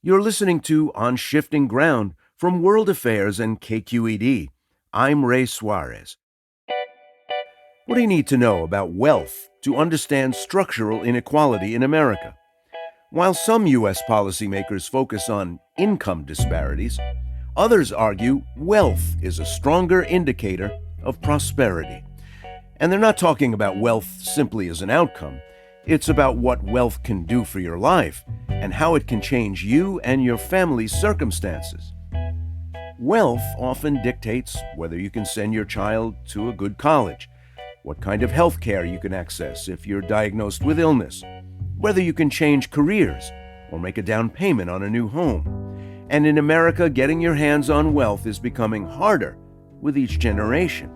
You're listening to On Shifting Ground from World Affairs and KQED. I'm Ray Suarez. What do you need to know about wealth to understand structural inequality in America? While some U.S. policymakers focus on income disparities, others argue wealth is a stronger indicator of prosperity. And they're not talking about wealth simply as an outcome. It's about what wealth can do for your life and how it can change you and your family's circumstances. Wealth often dictates whether you can send your child to a good college, what kind of health care you can access if you're diagnosed with illness, whether you can change careers or make a down payment on a new home. And in America, getting your hands on wealth is becoming harder with each generation.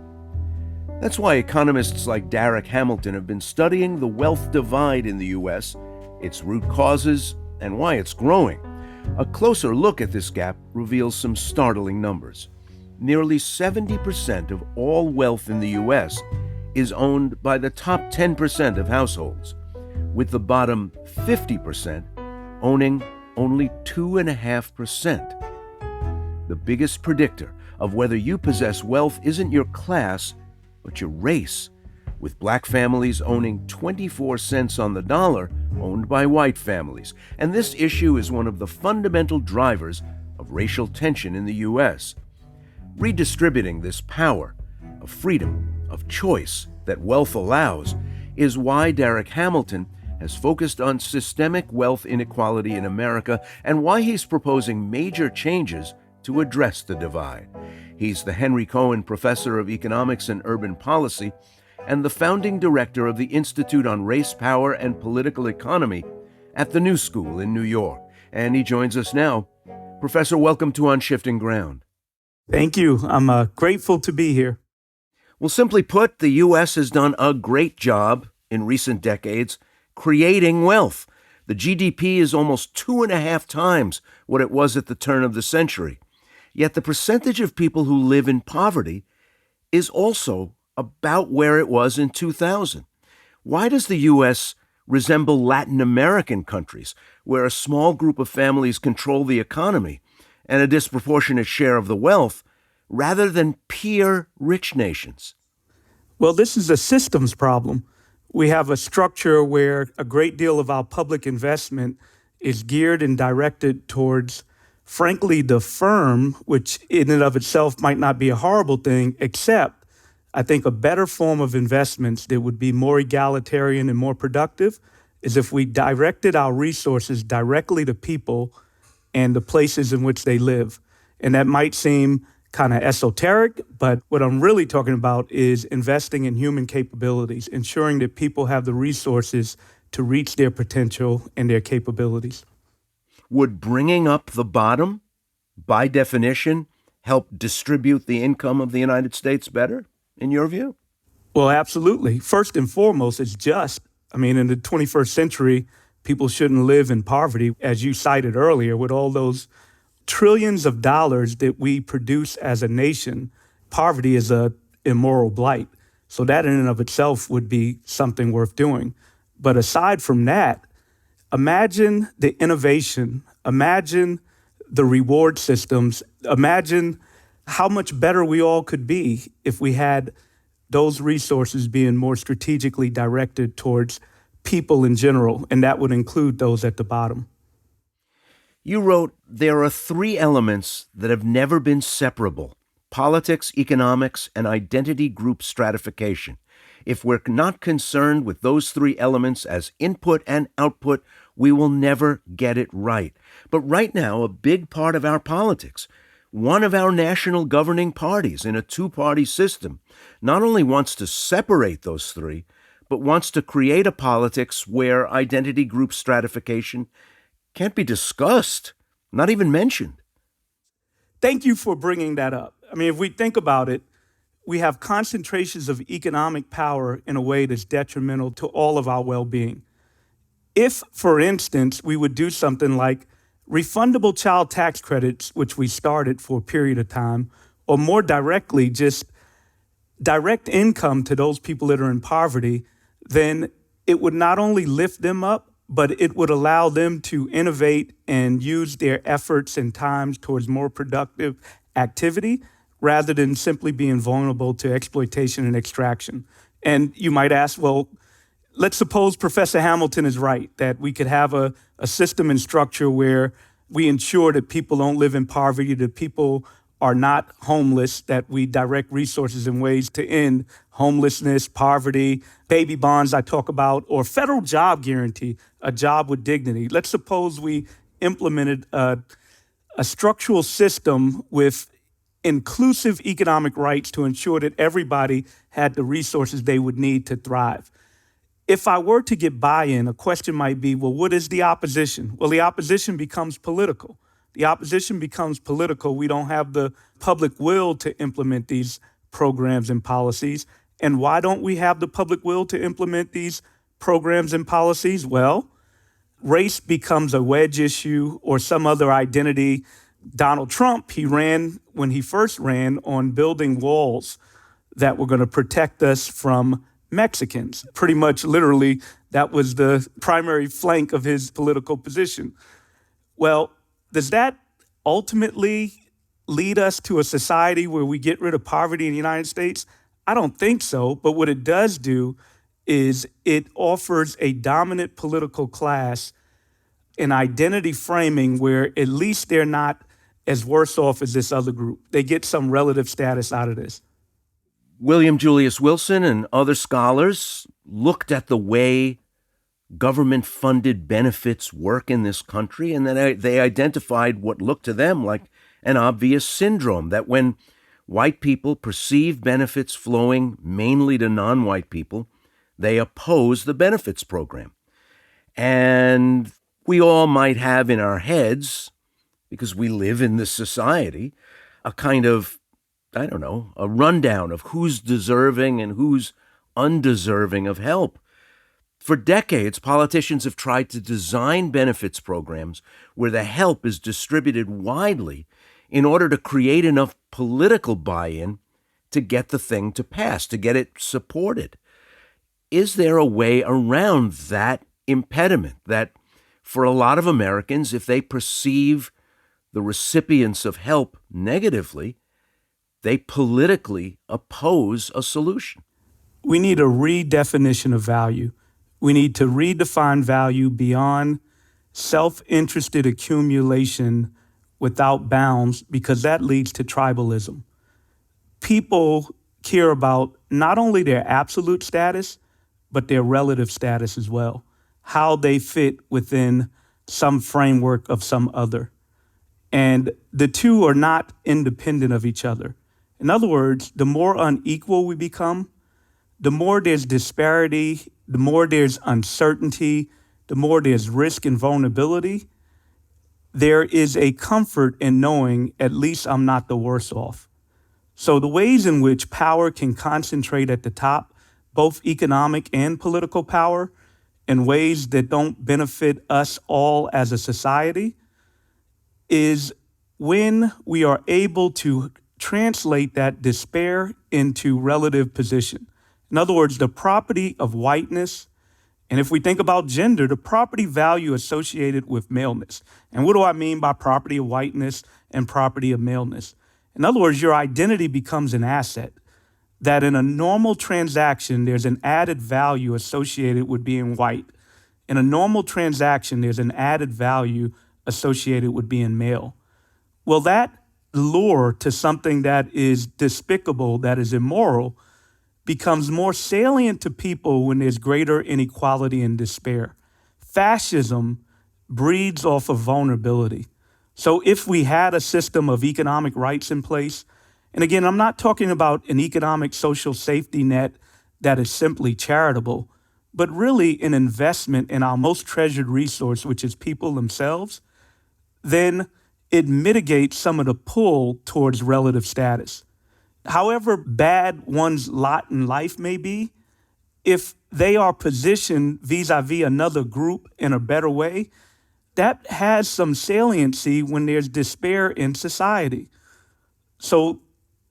That's why economists like Darrick Hamilton have been studying the wealth divide in the U.S., its root causes, and why it's growing. A closer look at this gap reveals some startling numbers. Nearly 70% of all wealth in the U.S. is owned by the top 10% of households, with the bottom 50% owning only 2.5%. The biggest predictor of whether you possess wealth isn't your class, but your race, with black families owning 24 cents on the dollar owned by white families. And this issue is one of the fundamental drivers of racial tension in the U.S. Redistributing this power of freedom, of choice that wealth allows is why Darrick Hamilton has focused on systemic wealth inequality in America and why he's proposing major changes to address the divide. He's the Henry Cohen Professor of Economics and Urban Policy and the founding director of the Institute on Race, Power, and Political Economy at the New School in New York. And he joins us now. Professor, welcome to On Shifting Ground. Thank you. I'm grateful to be here. Well, simply put, the U.S. has done a great job in recent decades creating wealth. The GDP is almost 2.5 times what it was at the turn of the century. Yet the percentage of people who live in poverty is also about where it was in 2000. Why does the U.S. resemble Latin American countries, where a small group of families control the economy and a disproportionate share of the wealth, rather than peer rich nations? Well, this is a systems problem. We have a structure where a great deal of our public investment is geared and directed towards, frankly, the firm, which in and of itself might not be a horrible thing, except I think a better form of investments that would be more egalitarian and more productive is if we directed our resources directly to people and the places in which they live. And that might seem kind of esoteric, but what I'm really talking about is investing in human capabilities, ensuring that people have the resources to reach their potential and their capabilities. Would bringing up the bottom, by definition, help distribute the income of the United States better, in your view? Well, absolutely. First and foremost, it's just. I mean, in the 21st century, people shouldn't live in poverty, as you cited earlier, with all those trillions of dollars that we produce as a nation. Poverty is a immoral blight. So that in and of itself would be something worth doing. But aside from that, imagine the innovation, imagine the reward systems, imagine how much better we all could be if we had those resources being more strategically directed towards people in general, and that would include those at the bottom. You wrote, there are 3 elements that have never been separable: politics, economics, and identity group stratification. If we're not concerned with those 3 elements as input and output, we will never get it right. But right now, a big part of our politics, one of our national governing parties in a 2-party system, not only wants to separate those 3, but wants to create a politics where identity group stratification can't be discussed, not even mentioned. Thank you for bringing that up. I mean, if we think about it, we have concentrations of economic power in a way that's detrimental to all of our well-being. If, for instance, we would do something like refundable child tax credits, which we started for a period of time, or more directly, just direct income to those people that are in poverty, then it would not only lift them up, but it would allow them to innovate and use their efforts and times towards more productive activity rather than simply being vulnerable to exploitation and extraction. And you might ask, well, let's suppose Professor Hamilton is right, that we could have a system and structure where we ensure that people don't live in poverty, that people are not homeless, that we direct resources in ways to end homelessness, poverty, baby bonds I talk about, or federal job guarantee, a job with dignity. Let's suppose we implemented a structural system with inclusive economic rights to ensure that everybody had the resources they would need to thrive. If I were to get buy-in, a question might be, well, what is the opposition? Well, the opposition becomes political. The opposition becomes political. We don't have the public will to implement these programs and policies. And why don't we have the public will to implement these programs and policies? Well, race becomes a wedge issue or some other identity. Donald Trump, when he first ran on building walls that were going to protect us from Mexicans. Pretty much literally, that was the primary flank of his political position. Well, does that ultimately lead us to a society where we get rid of poverty in the United States? I don't think so. But what it does do is it offers a dominant political class an identity framing where at least they're not as worse off as this other group. They get some relative status out of this. William Julius Wilson and other scholars looked at the way government-funded benefits work in this country, and then they identified what looked to them like an obvious syndrome, that when white people perceive benefits flowing mainly to non-white people, they oppose the benefits program. And we all might have in our heads, because we live in this society, a kind of, a rundown of who's deserving and who's undeserving of help. For decades, politicians have tried to design benefits programs where the help is distributed widely in order to create enough political buy-in to get the thing to pass, to get it supported. Is there a way around that impediment that for a lot of Americans, if they perceive the recipients of help negatively, they politically oppose a solution? We need a redefinition of value. We need to redefine value beyond self-interested accumulation without bounds, because that leads to tribalism. People care about not only their absolute status, but their relative status as well, how they fit within some framework of some other. And the two are not independent of each other. In other words, the more unequal we become, the more there's disparity, the more there's uncertainty, the more there's risk and vulnerability, there is a comfort in knowing at least I'm not the worse off. So the ways in which power can concentrate at the top, both economic and political power, in ways that don't benefit us all as a society, is when we are able to translate that despair into relative position. In other words, the property of whiteness, and if we think about gender, the property value associated with maleness. And what do I mean by property of whiteness and property of maleness? In other words, your identity becomes an asset, that in a normal transaction, there's an added value associated with being white. In a normal transaction, there's an added value associated with being male. Well, that lure to something that is despicable, that is immoral, becomes more salient to people when there's greater inequality and despair. Fascism breeds off of vulnerability. So if we had a system of economic rights in place, and again, I'm not talking about an economic social safety net that is simply charitable, but really an investment in our most treasured resource, which is people themselves, then it mitigates some of the pull towards relative status. However bad one's lot in life may be, if they are positioned vis-a-vis another group in a better way, that has some saliency when there's despair in society. So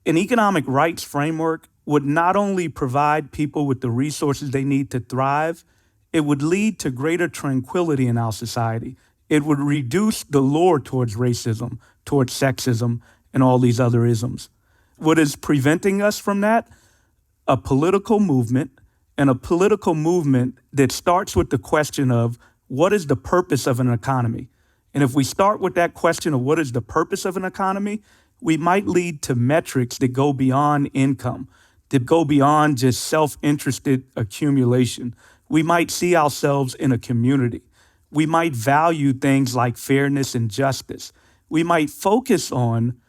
an economic rights framework would not only provide people with the resources they need to thrive, it would lead to greater tranquility in our society. It would reduce the lure towards racism, towards sexism, and all these other isms. What is preventing us from that? A political movement, and a political movement that starts with the question of what is the purpose of an economy? And if we start with that question of what is the purpose of an economy, we might lead to metrics that go beyond income, that go beyond just self-interested accumulation. We might see ourselves in a community. We might value things like fairness and justice. We might focus on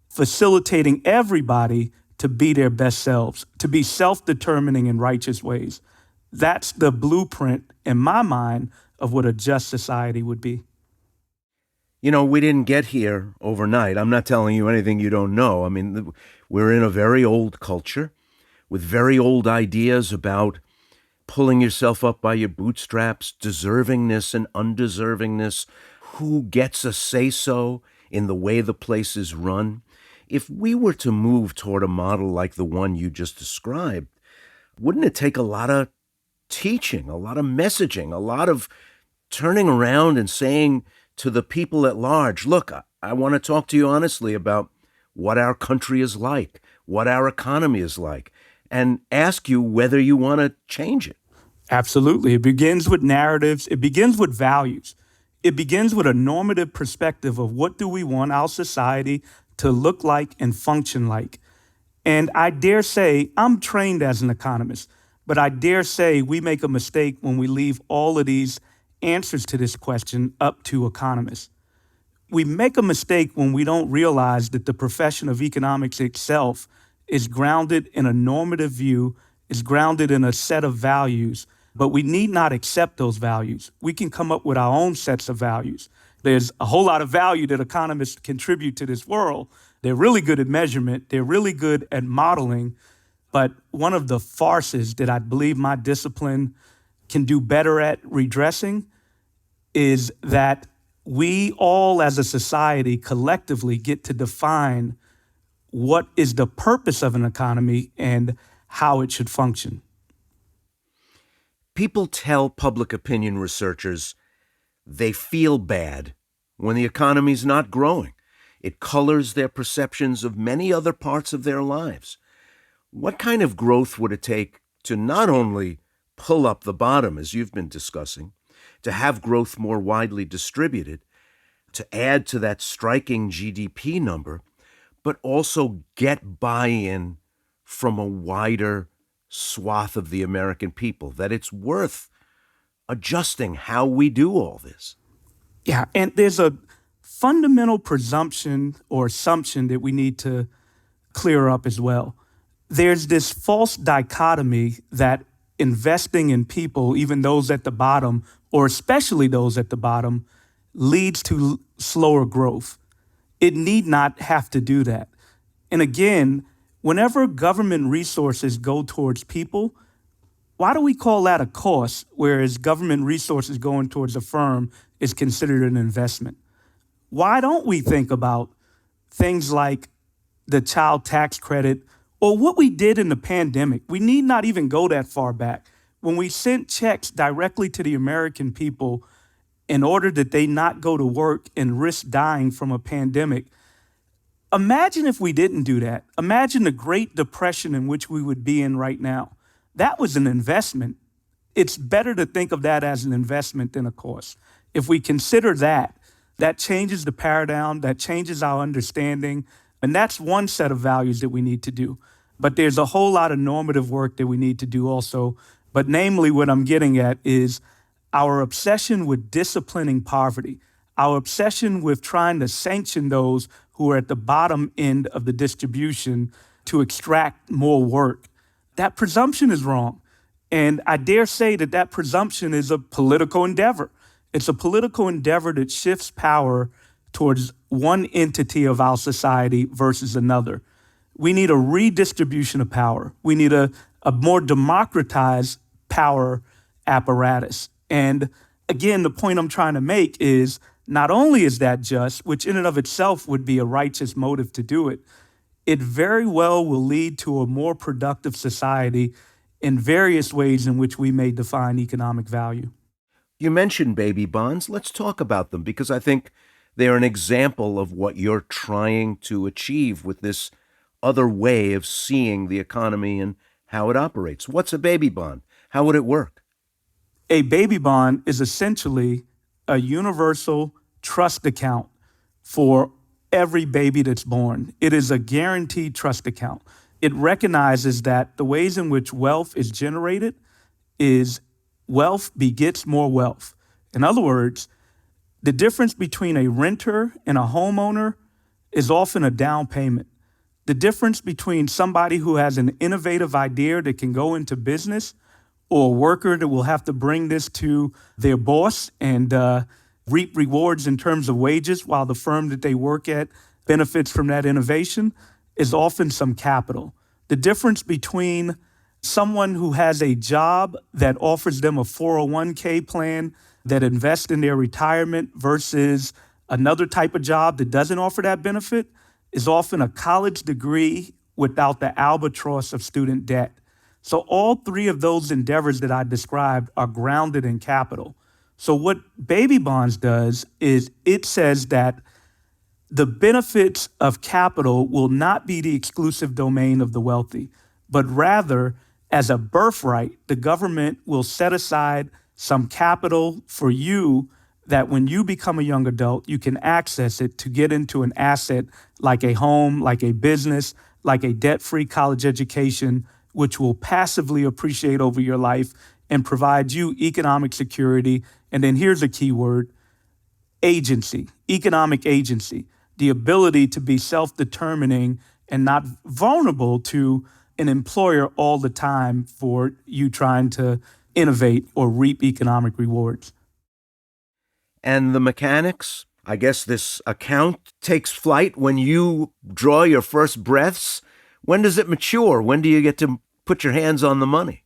facilitating everybody to be their best selves, to be self-determining in righteous ways. That's the blueprint, in my mind, of what a just society would be. You know, we didn't get here overnight. I'm not telling you anything you don't know. I mean, we're in a very old culture with very old ideas about pulling yourself up by your bootstraps, deservingness and undeservingness, who gets a say-so in the way the place is run. If we were to move toward a model like the one you just described, wouldn't it take a lot of teaching, a lot of messaging, a lot of turning around and saying to the people at large, look, I want to talk to you honestly about what our country is like, what our economy is like, and ask you whether you want to change it? Absolutely. It begins with narratives. It begins with values. It begins with a normative perspective of what do we want our society to look like and function like. And I dare say, I'm trained as an economist, but I dare say we make a mistake when we leave all of these answers to this question up to economists. We make a mistake when we don't realize that the profession of economics itself is grounded in a normative view, is grounded in a set of values, but we need not accept those values. We can come up with our own sets of values. There's a whole lot of value that economists contribute to this world. They're really good at measurement. They're really good at modeling. But one of the farces that I believe my discipline can do better at redressing is that we all as a society collectively get to define what is the purpose of an economy and how it should function. People tell public opinion researchers they feel bad when the economy's not growing. It colors their perceptions of many other parts of their lives. What kind of growth would it take to not only pull up the bottom, as you've been discussing, to have growth more widely distributed, to add to that striking GDP number, but also get buy-in from a wider swath of the American people, that it's worth adjusting how we do all this? Yeah, and there's a fundamental presumption or assumption that we need to clear up as well. There's this false dichotomy that investing in people, even those at the bottom, or especially those at the bottom, leads to slower growth. It need not have to do that. And again, whenever government resources go towards people, why do we call that a cost, whereas government resources going towards a firm is considered an investment? Why don't we think about things like the child tax credit or what we did in the pandemic? We need not even go that far back. When we sent checks directly to the American people in order that they not go to work and risk dying from a pandemic, imagine if we didn't do that. Imagine the Great Depression in which we would be in right now. That was an investment. It's better to think of that as an investment than a cost. If we consider that, that changes the paradigm, that changes our understanding, and that's one set of values that we need to do. But there's a whole lot of normative work that we need to do also. But namely, what I'm getting at is our obsession with disciplining poverty, our obsession with trying to sanction those who are at the bottom end of the distribution to extract more work. That presumption is wrong. And I dare say that that presumption is a political endeavor. It's a political endeavor that shifts power towards one entity of our society versus another. We need a redistribution of power. We need a more democratized power apparatus. And again, the point I'm trying to make is not only is that just, which in and of itself would be a righteous motive to do it, it very well will lead to a more productive society in various ways in which we may define economic value. You mentioned baby bonds. Let's talk about them because I think they're an example of what you're trying to achieve with this other way of seeing the economy and how it operates. What's a baby bond? How would it work? A baby bond is essentially a universal trust account for every baby that's born. It is a guaranteed trust account. It recognizes that the ways in which wealth is generated is wealth begets more wealth. In other words, the difference between a renter and a homeowner is often a down payment. The difference between somebody who has an innovative idea that can go into business or a worker that will have to bring this to their boss and reap rewards in terms of wages while the firm that they work at benefits from that innovation is often some capital. The difference between someone who has a job that offers them a 401k plan that invests in their retirement versus another type of job that doesn't offer that benefit is often a college degree without the albatross of student debt. So all three of those endeavors that I described are grounded in capital. So what baby bonds does is it says that the benefits of capital will not be the exclusive domain of the wealthy, but rather, as a birthright, the government will set aside some capital for you that when you become a young adult, you can access it to get into an asset like a home, like a business, like a debt-free college education, which will passively appreciate over your life and provide you economic security. And then here's a key word: agency, economic agency, the ability to be self-determining and not vulnerable to an employer all the time for you trying to innovate or reap economic rewards. And the mechanics? I guess this account takes flight when you draw your first breaths. When does it mature? When do you get to put your hands on the money?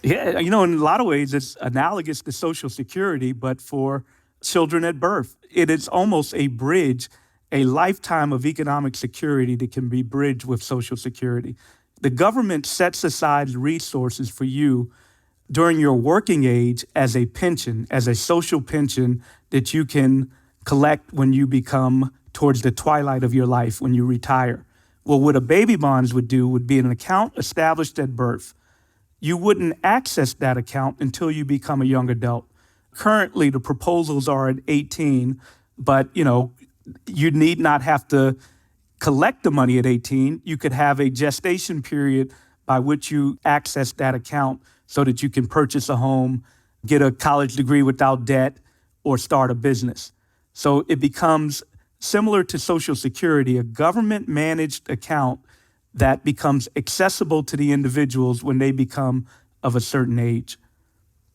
Yeah, in a lot of ways, it's analogous to Social Security, but for children at birth. It is almost a bridge, a lifetime of economic security that can be bridged with Social Security. The government sets aside resources for you during your working age as a pension, as a social pension that you can collect when you become towards the twilight of your life, when you retire. Well, what a baby bonds would do would be an account established at birth. You wouldn't access that account until you become a young adult. Currently, the proposals are at 18, but you need not have to collect the money at 18. You could have a gestation period by which you access that account so that you can purchase a home, get a college degree without debt, or start a business. So it becomes similar to Social Security, a government-managed account that becomes accessible to the individuals when they become of a certain age.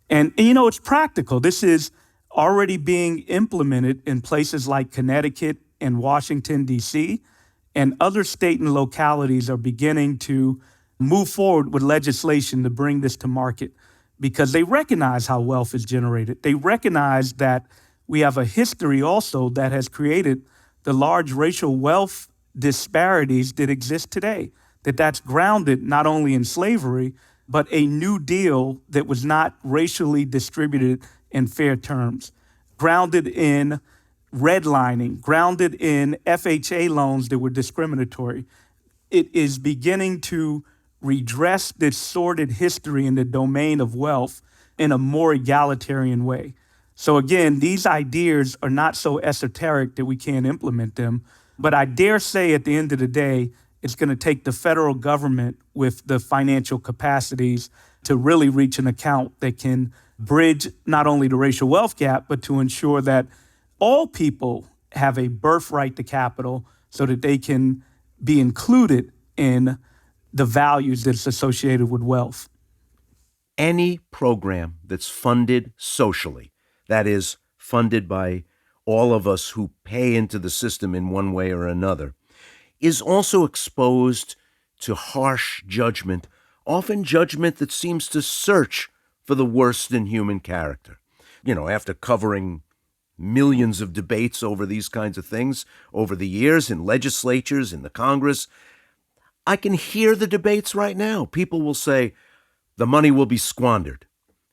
And it's practical. This is already being implemented in places like Connecticut and Washington, D.C., and other state and localities are beginning to move forward with legislation to bring this to market because they recognize how wealth is generated. They recognize that we have a history also that has created the large racial wealth disparities that exist today, that's grounded not only in slavery, but a New Deal that was not racially distributed in fair terms, grounded in redlining, grounded in FHA loans that were discriminatory. It is beginning to redress this sordid history in the domain of wealth in a more egalitarian way. So again, these ideas are not so esoteric that we can't implement them. But I dare say at the end of the day, it's going to take the federal government with the financial capacities to really reach an account that can bridge not only the racial wealth gap, but to ensure that all people have a birthright to capital so that they can be included in the values that's associated with wealth. Any program that's funded socially, that is, funded by all of us who pay into the system in one way or another, is also exposed to harsh judgment, often judgment that seems to search for the worst in human character. After covering millions of debates over these kinds of things over the years in legislatures, in the Congress, I can hear the debates right now. People will say, The money will be squandered.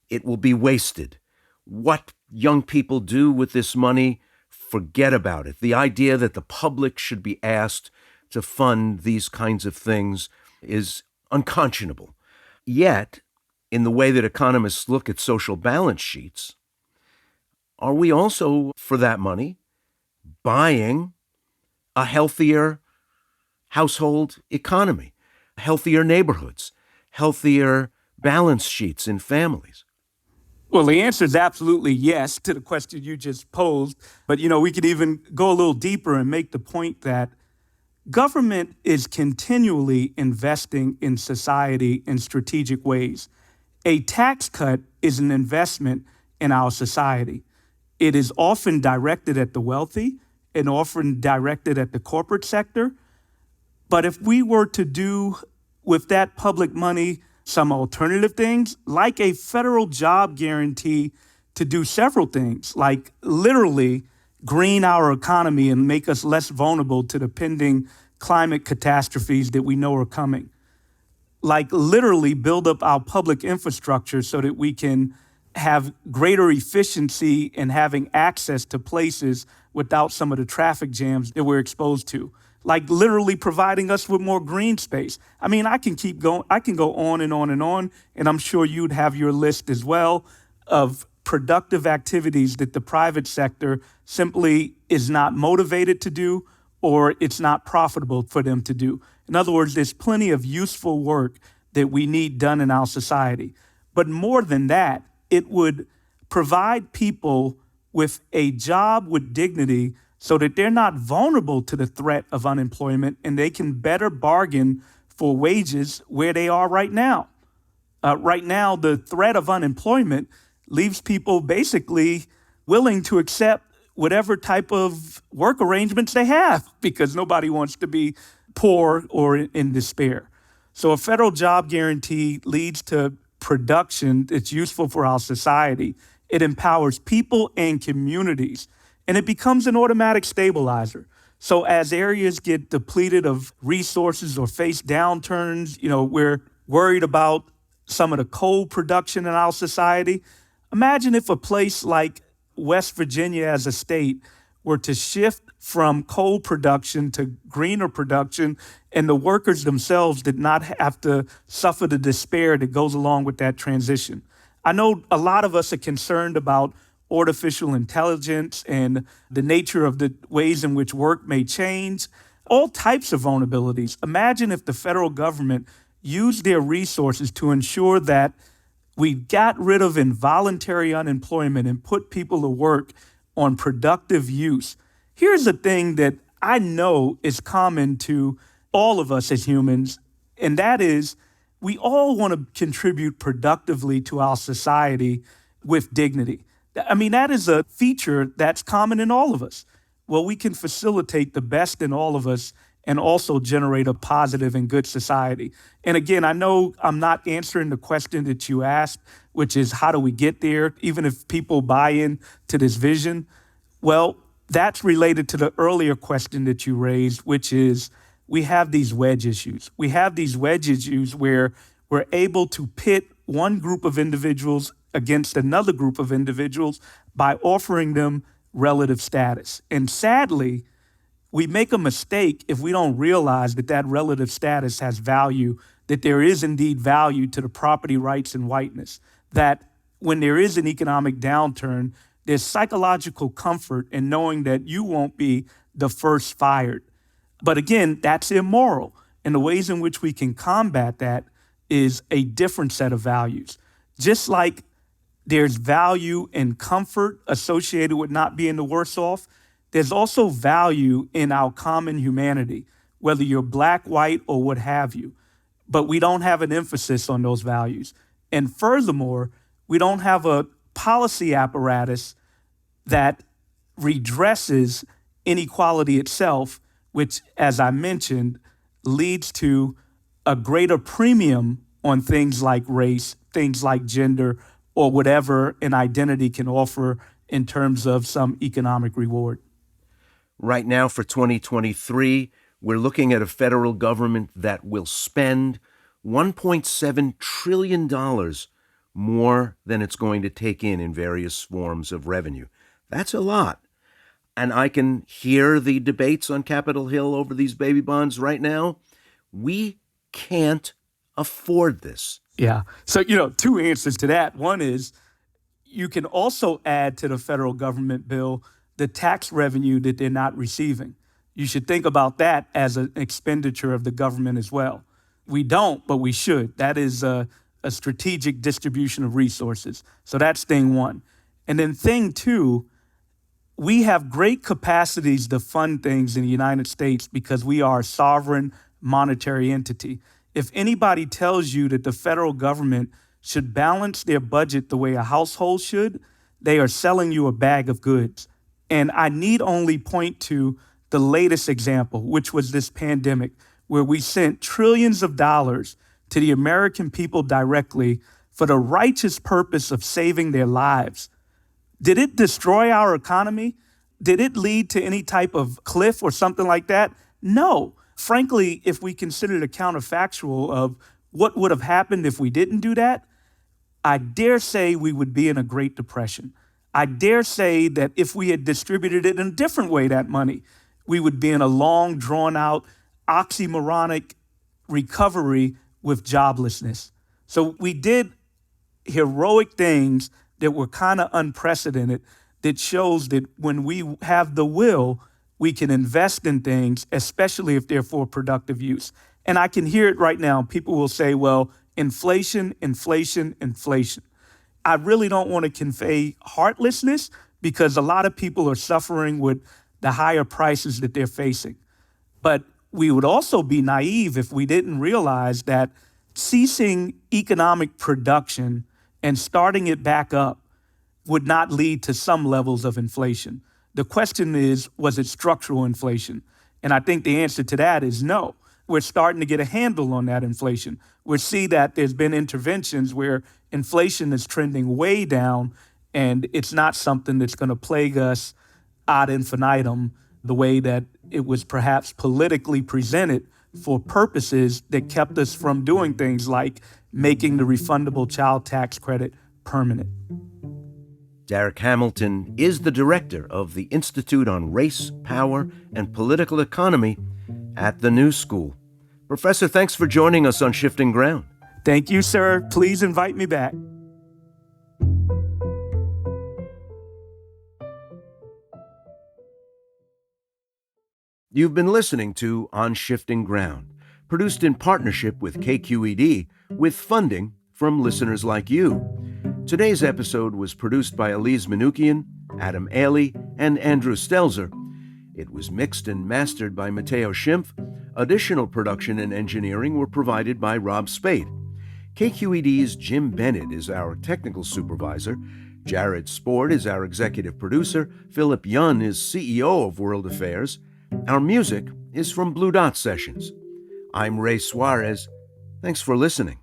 It will be wasted. What young people do with this money, forget about it. The idea that the public should be asked to fund these kinds of things is unconscionable. Yet, in the way that economists look at social balance sheets, are we also, for that money, buying a healthier household economy, healthier neighborhoods, healthier balance sheets in families? Well, the answer is absolutely yes to the question you just posed. But, we could even go a little deeper and make the point that government is continually investing in society in strategic ways. A tax cut is an investment in our society. It is often directed at the wealthy and often directed at the corporate sector. But if we were to do with that public money some alternative things, like a federal job guarantee to do several things, like literally green our economy and make us less vulnerable to the pending climate catastrophes that we know are coming, like literally build up our public infrastructure so that we can have greater efficiency in having access to places without some of the traffic jams that we're exposed to, like literally providing us with more green space. I mean, I can keep going. I can go on and on and on, and I'm sure you'd have your list as well of productive activities that the private sector simply is not motivated to do, or it's not profitable for them to do. In other words, there's plenty of useful work that we need done in our society. But more than that, it would provide people with a job with dignity so that they're not vulnerable to the threat of unemployment and they can better bargain for wages where they are right now. Right now, the threat of unemployment leaves people basically willing to accept whatever type of work arrangements they have because nobody wants to be poor or in despair. So a federal job guarantee leads to production that's useful for our society. It empowers people and communities, and it becomes an automatic stabilizer. So as areas get depleted of resources or face downturns, we're worried about some of the coal production in our society. Imagine if a place like West Virginia as a state were to shift from coal production to greener production, and the workers themselves did not have to suffer the despair that goes along with that transition. I know a lot of us are concerned about artificial intelligence and the nature of the ways in which work may change, all types of vulnerabilities. Imagine if the federal government used their resources to ensure that we got rid of involuntary unemployment and put people to work on productive use. Here's a thing that I know is common to all of us as humans, and that is we all want to contribute productively to our society with dignity. I mean, that is a feature that's common in all of us. Well, we can facilitate the best in all of us and also generate a positive and good society. And again, I know I'm not answering the question that you asked, which is how do we get there, even if people buy in to this vision? Well, that's related to the earlier question that you raised, which is we have these wedge issues. We have these wedge issues where we're able to pit one group of individuals against another group of individuals by offering them relative status. And sadly, we make a mistake if we don't realize that that relative status has value, that there is indeed value to the property rights and whiteness, that when there is an economic downturn, there's psychological comfort in knowing that you won't be the first fired. But again, that's immoral. And the ways in which we can combat that is a different set of values. Just like there's value and comfort associated with not being the worst off, there's also value in our common humanity, whether you're black, white, or what have you. But we don't have an emphasis on those values. And furthermore, we don't have a policy apparatus that redresses inequality itself, which, as I mentioned, leads to a greater premium on things like race, things like gender, or whatever an identity can offer in terms of some economic reward. Right now for 2023, we're looking at a federal government that will spend $1.7 trillion more than it's going to take in various forms of revenue. That's a lot. And I can hear the debates on Capitol Hill over these baby bonds right now. We can't afford this. Yeah. So, two answers to that. One is you can also add to the federal government bill the tax revenue that they're not receiving. You should think about that as an expenditure of the government as well. We don't, but we should. That is a strategic distribution of resources. So that's thing one. And then thing two, we have great capacities to fund things in the United States because we are a sovereign monetary entity. If anybody tells you that the federal government should balance their budget the way a household should, they are selling you a bag of goods. And I need only point to the latest example, which was this pandemic, where we sent trillions of dollars to the American people directly for the righteous purpose of saving their lives. Did it destroy our economy? Did it lead to any type of cliff or something like that? No. Frankly, if we consider the counterfactual of what would have happened if we didn't do that, I dare say we would be in a Great Depression. I dare say that if we had distributed it in a different way, that money, we would be in a long, drawn-out, oxymoronic recovery with joblessness. So we did heroic things that were kind of unprecedented that shows that when we have the will, we can invest in things, especially if they're for productive use. And I can hear it right now. People will say, well, inflation, inflation, inflation. I really don't want to convey heartlessness because a lot of people are suffering with the higher prices that they're facing. But we would also be naive if we didn't realize that ceasing economic production and starting it back up would not lead to some levels of inflation. The question is, was it structural inflation? And I think the answer to that is no. We're starting to get a handle on that inflation. We see that there's been interventions where inflation is trending way down, and it's not something that's going to plague us ad infinitum the way that it was perhaps politically presented for purposes that kept us from doing things like making the refundable child tax credit permanent. Darrick Hamilton is the director of the Institute on Race, Power, and Political Economy at the New School. Professor, thanks for joining us on Shifting Ground. Thank you, sir. Please invite me back. You've been listening to On Shifting Ground, produced in partnership with KQED with funding from listeners like you. Today's episode was produced by Elise Manukian, Adam Ailey, and Andrew Stelzer. It was mixed and mastered by Matteo Schimpf. Additional production and engineering were provided by Rob Spade. KQED's Jim Bennett is our technical supervisor. Jared Sport is our executive producer. Philip Yun is CEO of World Affairs. Our music is from Blue Dot Sessions. I'm Ray Suarez. Thanks for listening.